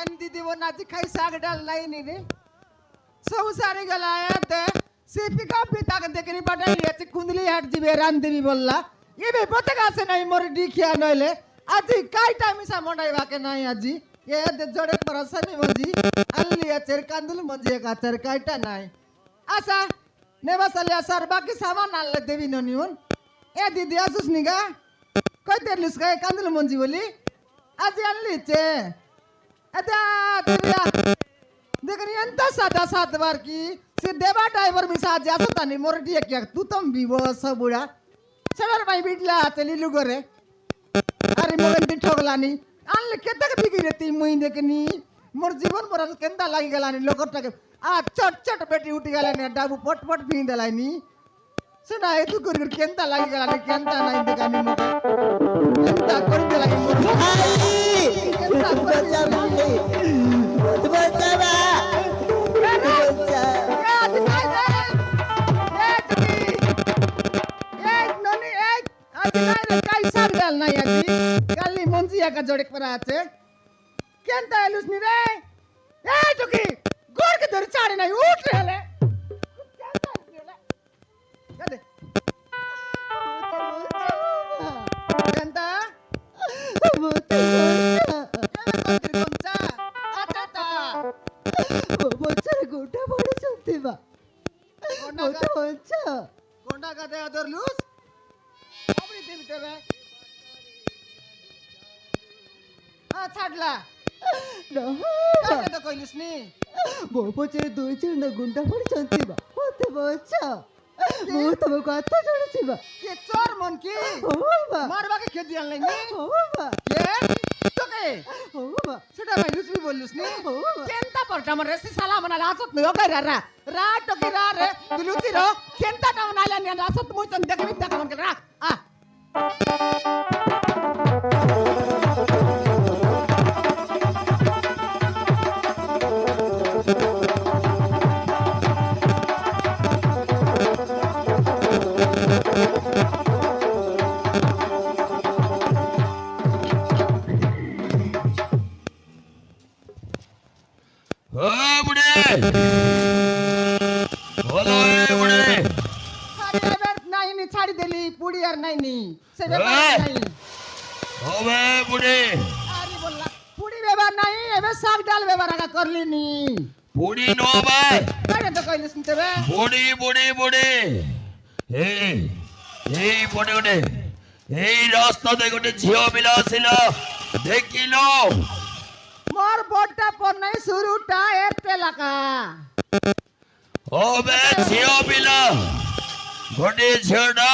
केन दीदी वो नाची खाई साग डाल लाई नहीं रे सब सारे गलाया ते सीपी का पिता के देखनी बड़ा लिया चे कुंडली हट जी बेरान देवी बोलला ये बे पता कैसे नहीं मोर डिखिया नइले आजी काई टाइम सा मोडाई वाके नहीं आजी ये दे जोड़े परसा नहीं मंजी अल्लिया चेर कांदुल मंजी का चेर काईटा नहीं आसा ने बसलिया सर बाकी सामान आले देवी ननिउन ए दीदी आसुस निगा कोई तेरलिस का कांदुल मंजी बोली आजी अल्ली चे अदा देविया देखनी अंत सादा सात बार की सिद्धेवा ड्राइवर भी साथ जा सकता नहीं मोर डिया क्या तू तुम भी वो सब बुढ़ा चलर भाई बिटला चली लुगरे अरे मोगन ती ठोगलानी आनले केतक बिगी रहती मुई देखनी मोर जीवन पर केंदा लागी गलानी लोकट के आ चट चट बेटी उठी गलानी डाबू पट पट भीं दलानी सुना ए तू कर केंदा लागी गलानी केंदा नहीं देखानी मोके केंदा कर दलानी मोर केंदा कर दलानी मत बचावा नहीं आती कल मंजिया का जोड़े पर आते केंता एलुस नी रे ए टुकी गोर के दर चाड़े नहीं उठ रे ले केंता ले कदे केंता मोते मोचा आता ता मोचा गोटा बड़ चलते बा मोते मोचा गोंडा का दे अदर लूस अपनी दिल ते बे ছাড়লা তো কইলিস নি বপচে দুই জন গুন্ডা পড়ছন্তি বা হতে বচ্চা মু তবে কথা জড়ছি বা কে চোর মন কি ও বাবা মারবা কে খেদি আনলাই নি ও বাবা কে তোকে ও বাবা সেটা ভাই লুচবি বললিস নি ও বাবা কেনতা পরটা আমার রেসি সালা মনা রাসত নয় কই রা রা তোকে রা রে তুই লুচি রো কেনতা টা নাইলা নি রাসত মুই তন দেখবি দেখা মন রা আ ছাড়ি দিলি পুড়ি আর নাই নি সে ব্যাপার নাই ওবে পুড়ি আরে বললা পুড়ি ব্যাপার নাই এবে শাক ডাল ব্যাপার আগা করলি নি পুড়ি নো ভাই কারে তো কইলিস নি তবে পুড়ি পুড়ি পুড়ি এই পড়ে ওঠে এই রাস্তাতে গোটে ঝিও পিলা ছিল দেখিলো মোর বড়টা পর নাই শুরুটা এতে লাগা ওবে ঝিও পিলা ঘটে ঝেড়া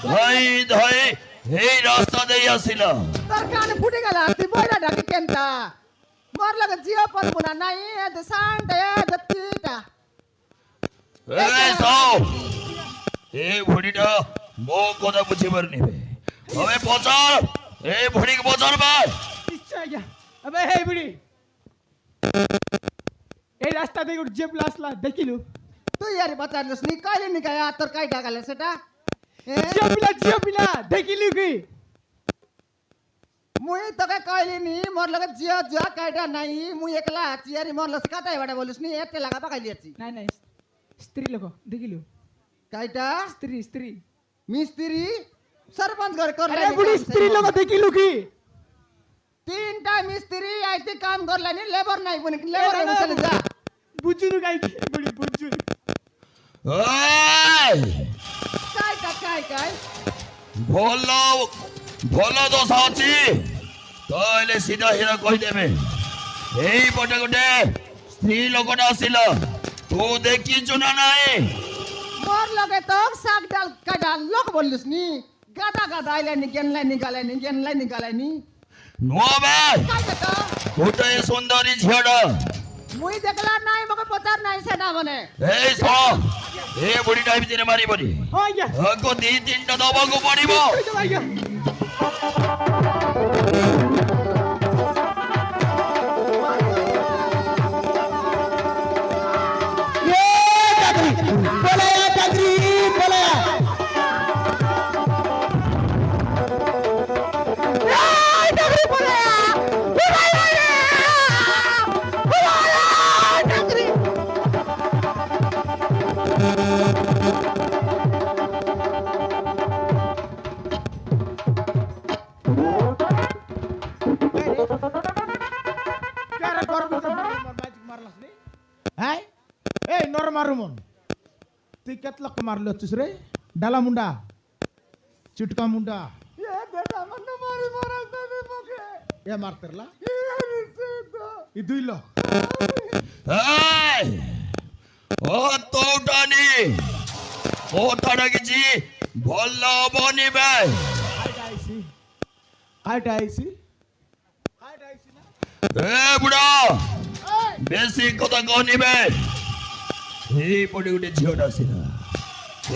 ধই ধই এই রাস্তা দিয়ে আসিল তোর কানে ফুটে গেল তুই বইলা ডাকি কেনতা মোর লাগে জিও পরবনা নাই এ দ সান্ড এ দত্তিটা এ সো এই ভুড়িটা মো কথা বুঝি পারনিবে হবে পচার এই ভুড়ি কে পচার ভাই ইচ্ছা গয়া আবে এই ভুড়ি এই রাস্তা দিয়ে উঠ জেপ লাসলা দেখিলু তুই यार বাতারলস নি কইলি নি গায়া তোর কাই ডাগালে সেটা জিও পিলা দেখিলু কি মুই তোকে কইলি নি মোর লগে জিও জিও কাইটা নাই মুই একলা আছি আরে মোর লগে কাটাই বাড়া বলিস নি এতে লাগা পাকাইলি আছি নাই নাই স্ত্রী লোক দেখিলু কাইটা স্ত্রী স্ত্রী মিস্ত্রি सरपंच घर करले अरे बुढ़ी स्त्री लोग देखिलु की तीनटा मिस्त्री आइते काम करला नि लेबर नाही पण लेबर चले जा बुजुर्ग आई बुढ़ी बुजुर्ग ओय काय भोलो भोलो तो साची तले सीधा हिरा कहि देबे एई पटे गोटे स्त्री लोकटा आसिल तू देखि चुना नाही मोर लगे तो साग डाल का डाल लोक बोललिस नी गादा गादा आइलानी गेनलाई निकालानी नो भाई काय कतो कोटे सुंदरी झियोडा मुई देखला नाही मके पचार नाही सेना मने ए सो ए बुढी टाइप दिने मारी बडी हो या को दी तीनटा दबाको पडिबो मारू मन তুই কেতলা মারলি হচ্ছিস রে ডালা মুন্ডা চিটকা মুন্ডা এ বেটা মন মারি মরাল দেবে মুখে এ মারতেরলা এ ই দুইল এই ও তোটানি ওটাটা কিছু বললো বনিবে কাইটা আইছি না এ বুড়া বেশি কথা কনিবে এই পড়ে উঠে ঝিওটা সিনা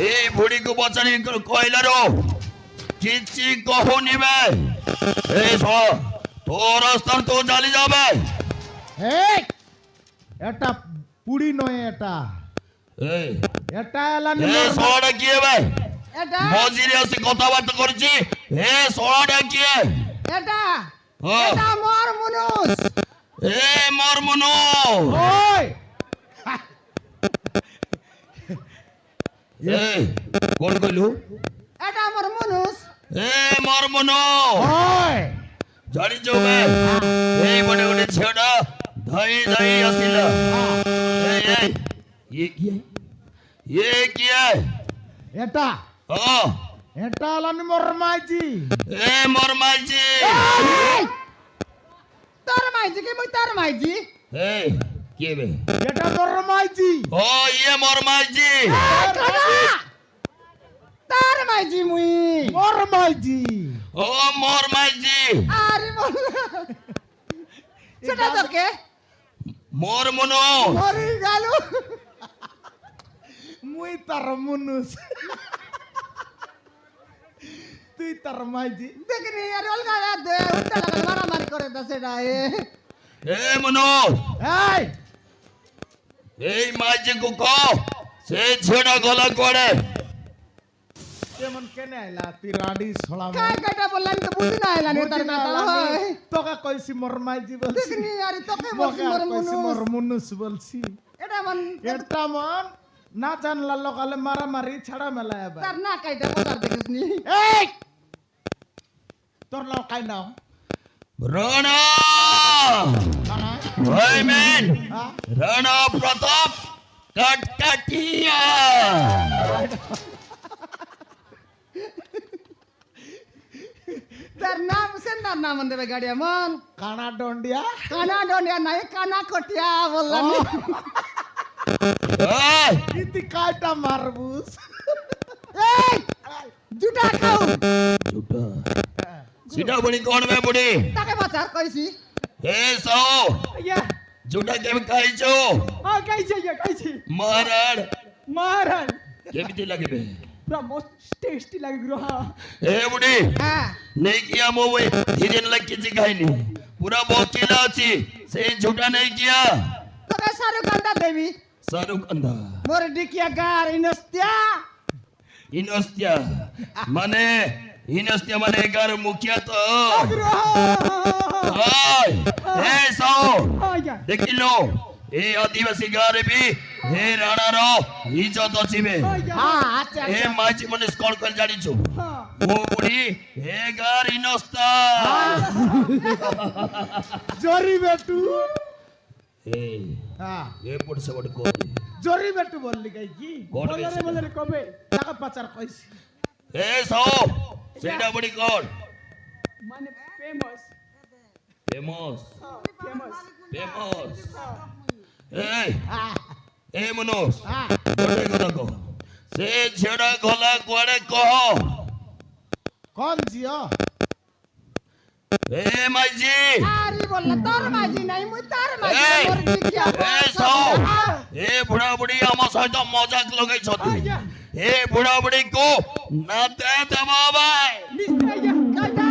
এই বুড়িকে বচানি কইলারো কিচ্ছি কহ নিবে এই তোর রাস্তার তো চালি যাবে এই এটা পুড়ি নয় এটা এই এটা এলানি এ সোড়া কি হবে এটা মজিরে আছে কথাবার্তা করছি এ সোড়া কি এটা হ্যাঁ। এটা মোর মনুষ এ মোর মনো ওই এই কোন কইলু এটা মোর মনুষ এ মোর মনো ওই জানি যাবে এই বড় বড় ছেড়া ধাই ধাই আসিলা এই ये क्या है এটা हाँ এটা এলানি মরমাইজি ए मोरमाल जी তোর মাইজি কি মুই তোর মাইজি ए क्या बे এটা মরমাইজি ओ ये मोरमाल जी তোর মাইজি মুই মরমাইজি ओ मोरमाल जी আরে বল সেটা তোকে मोर मनो মরি গেল মুই তার মনুষ তুই তার মাইজি দেখনি আর অলগা দে উল্টা লাগা মারামারি করে দা সেটা ए मनो এই ए माजी को कहो से छेड़ा गला कोड़े কেমন কেন আইলা তুই রাডি ছড়া কাই কাটা বললাম তো বুঝি না এলানি তার কথা হয় তোকে কইছি মরমাইজি বলছি দেখনি আরে তোকে বলছি মোকে মোর কইছি মনুষ মরমনুষ বলছি এটা মন এটা মন না জানলা লোকালে মারামারি ছাড়া মেলা এবার তার না কাইটা পদার দেখিসনি এই তোর নাম কাই নাম राणा কানা भाई मैन হ্যাঁ राणा प्रताप कटकटिया তার নাম সেন্দার নাম দেবে গাড়ি মন কানা ডন্ডিয়া কানা ডন্ডিয়া নাই কানা কটিয়া বললাম ए ইতি কাইটা মারবুস এই জুটা খাও झूठा सीधा बड़ी कौन में बुढ़ी তাকে বাঁচার কইছি ए सो या झूठा केम खाई छो हाँ कैसे या कैसे महाराज महाराज केमिति लगे पूरा मस्त टेस्टी लगे गुरु हाँ ए बुढ़ी হ্যাঁ नहीं किया मो वे धीरे लग किसी खाई नहीं पूरा बोकीला अच्छी से झूठा नहीं किया তোকে সারু কান্দা দেবি शाहरुख अंधा মোর ডিকিয়া গার ইনস্তিয়া इनस्त्या माने इनस्त्या माने एगार मुखिया तो हाय ए सो हाँ या देखिलो ए आदिवासी गारे भी हे राणा रो इज्जत अछि बे हाँ या হ্যাঁ আচ্ছা ए माची मने स्कॉल कर जानी छु हाँ ओ बुढ़ी हे गार इनस्ता জরি বেটু ए হ্যাঁ ए पुट से बड़ को জরি বেটু বললি গাই কি कौन बोले रे कबे টাকা পাচার কইছি ए सो सेडा बड़ी कौन माने फेमस फेमस फेमस फेमस हाँ ए হ্যাঁ ए मनोज হ্যাঁ गोटे কথা কহ से ছেড়া গলা কোড়ে কহ কোন জিও এ মাইজি আরে বললা তোর মাঝি নাই মুই তার মাঝি এই, মোর ডিকিয়া এ সও এ বুড়া বুড়ি আমার সহিত মজাক লগাইছতি এ বুড়া বুড়ি কো না দে দেবা ভাই निश्चय या কাটা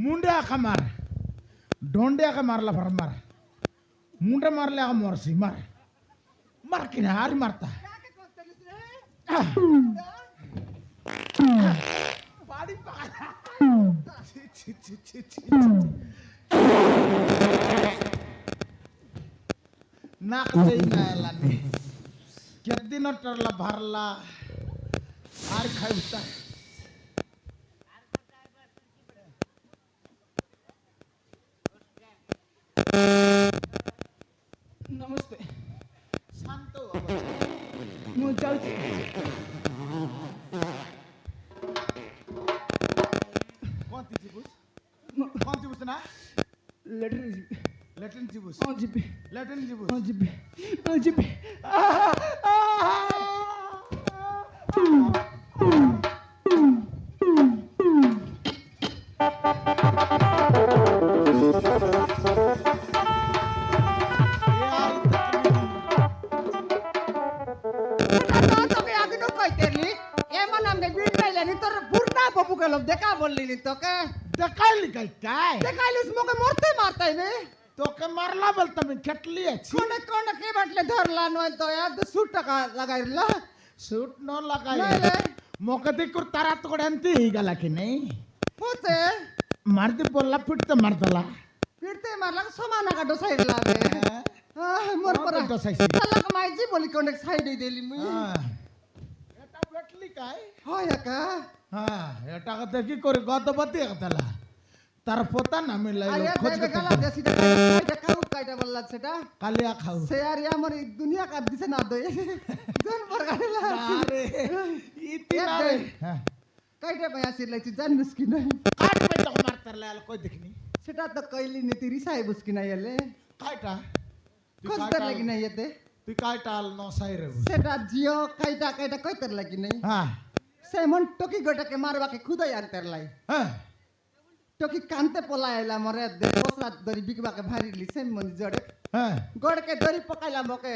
मुंडे आका मार ढोंडे आका मारला फर मार मुंडे मारले आका मरसी मार मार की ना हारी मारता बाड़ी पकड़ा छी छी छी छी छी नाक से ही ना लाने कितनी न टरला भरला हार खाई उठता नमस्ते शांत हो अब। म जाउँछु कौन चिबुस ना लेटर लेटिन चिबुस जिपे लेटिन चिबुस जिपे जिपे তোকে আগে তো কইতেলি এমন আমি বিল পাইলানি তোর পুরনা বাবু গেল দেখা বললি নি তোকে दकाइली काय দেখাইলিস মোকে মরতে মারতাই রে तो के मारला बोलता मैं केटली अच्छी কোনে কোনে কে বাটলে ধরলা নয় তো यार 200 টাকা লাগাইলা सूट न नहीं लगाई रे। मोके दिक्कुर तारा तो कोडंती ही गला की नहीं పోతే मारती बोलला पिटते मारतला ফিরতে মারলা সমানা কাটো সাইড লাগে মোর কত পরা দসাইছি? তালাক মাইজি বলি কোনে সাইডে দিলি মুই এটা বেটলি काय হয় একা হ্যাঁ এটা কথা কি করে গতপতি একতলা তার পোতা না মিলাইলো আরে খোঁজ দেবে করতে গলা দেশি কাইটা কাউ কাইটা বললা সেটা কালিয়া খাও সে আর আমার এই দুনিয়া কাট দিছে না দই জন পর গাড়িলা আরে ইতি না রে হ্যাঁ কাইটা পাই আসি লাইছি জানিস কি নাই কাট পে তো মারতার লাল কই দেখনি সেটা তো কইলি নি তিরি সাই বুঝকি নাই এলে কাইটা খোঁজতে লাগি নাই এতে তুই কাইটাল ন সাই রে সেটা জিও কাইটা কাইটা কইতে লাগি নাই হ্যাঁ সেমন টকি গোটাকে মারবাকে খুদাই আনতে লাই হ্যাঁ টকি কানতে পলাইলা মরে দে বসরা দরি বিকবাকে ভারিলি সেমন জড়ে হ্যাঁ গড়কে দরি পকাইলা মকে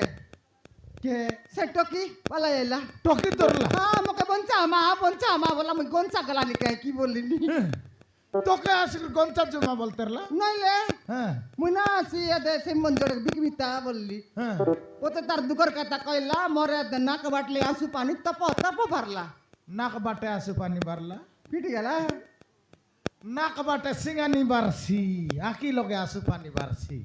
কে সে টকি পলাইলা টকি ধরলা হ্যাঁ মকে বঞ্চা মা বলা মুই গঞ্চা গলানি কে কি বললি তোকে আসিল গঞ্চা জমা বলতেরলা নইলে হ্যাঁ মুই না আসি এদে সেমন জড়ে বিকবিতা বললি হ্যাঁ ওতে তার দুগর কথা কইলা মরে দে নাক বাটলি আঁসু পানি তপ তপ ভরলা নাক বাটে আসে পানি বারলা ফিট গেলা নাক বাটে সিঙ্গানি বারছি আকি লগে আসু পানি বারছি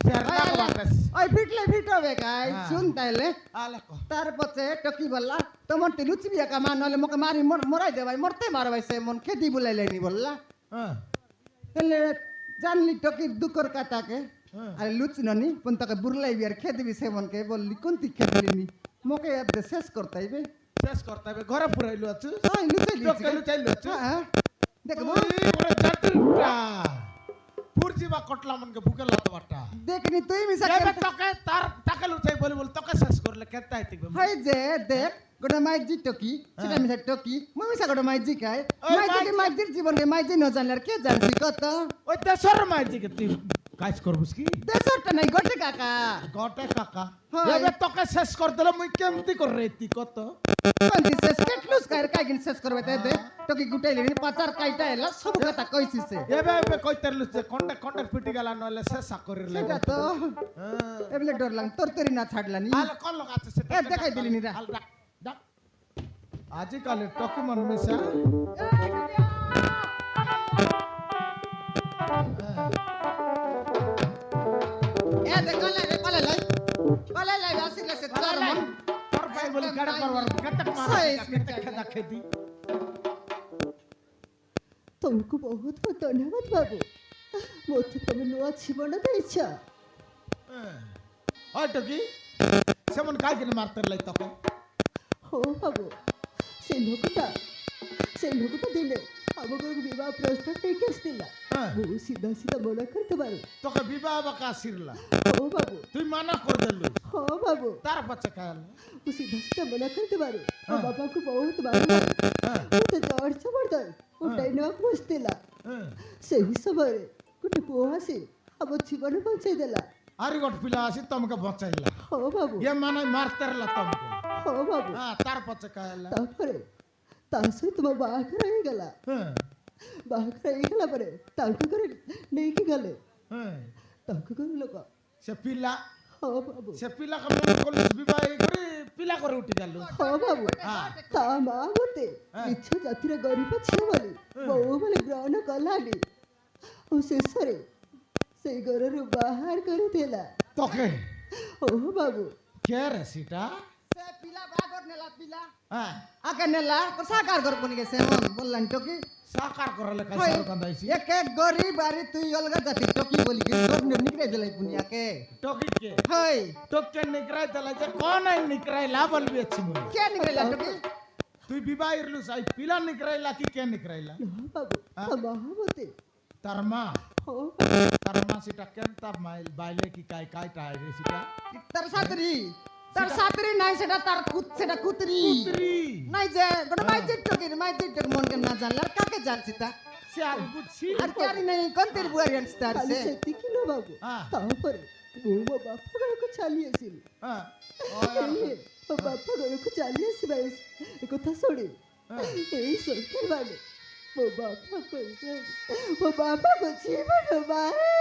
স্যার নাক বাটে ওই ফিটলে ফিট হবে গাই হ্যাঁ। শুন তাইলে আলে কো তার পথে টকি বললা তোমার তে লুচি বিয়া কামা নলে মোকে মারি মরাই দেবাই মরতে মারবাই সে মন খেদি বুলাইলেনি বললা হ্যাঁ তাহলে জানলি টকির দুকর কাতাকে হ্যাঁ। আরে লুচি ননি কোন তাকে বুরলাই বিয়ার খেদিবি সে মনকে বললি কোনটি খেদিলিনি মোকে এতে শেষ করতাইবে শেষ করতে হবে ঘরে পুরাইলো আছু ওই লুচাই টকে লুচাইলো আছু হ্যাঁ দেখবো ওরে জাতিটা পুরজি বা কটলা মনকে ভুকে লাত বাটা দেখনি তুই মিশা এবে তোকে তার টাকা লুচাই বলি বল তোকে শেষ করলে কেতা আইতিবে হয় যে দেখ গোটা মাইজি টকি সেটা মিশা টকি মুই মিশা গোটা মাইজি খাই ওই মাইজি মাইজির জীবনে মাইজি ন জানলে আর কে জানছি কত ওই দেশর মাইজি কে তুই কাজ করবুস কি দেশরটা নাই গোটে কাকা গটে কাকা হয়। এবে তোকে শেষ কর দিলে মুই কেমতি কর রেতি কত কোনটি শেষ কেটলুস কার কাইগিন শেষ করবে তাই দে টকি গুটাইলি পাচার কাইটা এলা সব কথা কইছি সে এবে এবে কইতার লুচে কন্টে কন্টে পিটি গেলা নলে শেষ করির সেটা তো এবলে ডর লাগ তোর তোরি না ছাড়লানি আলে কোন লোক আছে সেটা এ দেখাই দিলি নি রা আল ডাক ডাক আজিকালে টকি মন মিশা এ দেখ কলে লাই আসিলে সে তোর মন তোর ভাই বলি কাড়া করবার কত মারা সাইজ কত খেদা খেদি तुमको बहुत बहुत धन्यवाद बाबू मुझे तुम नुआ जीवन देछ ওই টকি সেমন কাই কিনে মারতে লাই তোকে हो बाबू से लोकटा दिले আমাকে বিবাহ প্রস্তাব থেকে আসছিল হ্যাঁ। বহু সিধা সিধা মনে করতে পারো তোকে বিবাহ বাকা আসিরলা ও বাবু তুই মানা কর দিলু ও বাবু তার পাছে কাল ও সিধা সিধা মনে করতে পারো ও হ্যাঁ। বাবাকে বহুত ভালো লাগে হ্যাঁ। ও তো জড় জবরদস্ত ওটাই না বুঝছিল সেই সময় গোটে পুଅ আসি ଆମ ଜୀବନ ବଞ୍ଚାଇ ଦେଲା আরে গট পিলা আসি তোমাকে বচাইলা ହଁ ବାବୁ ইয়ে মানে মারতেরলা তোমাকে ହଁ ବାବୁ হ্যাঁ তার পাছে কাল ତାପରେ ତା ସହିତ ମୋ ବାହାଘର ହେଇଗଲା ବାହାଘର ହେଇଗଲା ପରେ ତାଙ୍କ ଘରେ ନେଇକି ଗଲେ হ্যাঁ ତାଙ୍କ ଘର ଲୋକ সে পিলা ହଁ ବାବୁ সে পিলা মনে করলু বিবাহ করে পিলা করে উঠি গেল ହଁ ବାବୁ হ্যাঁ ତା ମା ମତେ ନିଛ ଜାତିର ଗରିବ ଝିଅ ବୋଲି ବୋଉ ବୋଲି ଗ୍ରହଣ କଲାନି ଆଉ ଶେଷରେ ସେଇ ଘରରୁ ବାହାର କରିଦେଲା তোকে ଓହ ବାବୁ কে রে সেটা সে পিলা বাগর নেলা পিলা হ্যাঁ আগে নেলা তো সাকার ঘর কোনি গেছে মন বললাম তো কি সাকার করলে কাছে কান্দাইছি এক এক গরিব বাড়ি তুই অলগা জাতি টকি বলি কি সব নিকরে দিলাই পুনিয়াকে টকি কে হই তোকে নিকরাই দিলা যে কোন নিকরাইলা বলবি আছি মনে কে নিকরেলা টকি তুই বিবাহ ইরলু সাই পিলা নিকরাইলা কি কে নিকরাইলা না বাবু ତା ମା ମତେ তার মা ହଁ তার মা সেটা কেন তার মাইল বাইলে কি কাই কাই টাই রে সেটা তার সাতরি নাই সেটা তার সেটা কুতরি পুত্রী নাই যে গোটা মাইজির টকির মন কে না জানলে আর কাকে জানছি তা সে আর বুঝছি আর কি আর নাই কোনতের বুয়ারি আনছি তার ଖାଲି সে ସେତିକି ନୁହଁ ବାବୁ হ্যাঁ ତାପରେ ମୁଁ ମୋ ବାପା ଘରକୁ ଚାଲି ଆସିଲି হ্যাঁ ହେଲେ ମୋ ବାପା ଘରକୁ ଚାଲି ଆସିବା ଏ କଥା ଶୁଣି ଏଇ ସନ୍ତାନ ମାନେ ମୋ ବାପାକୁ ଜୀବନ ମାରେ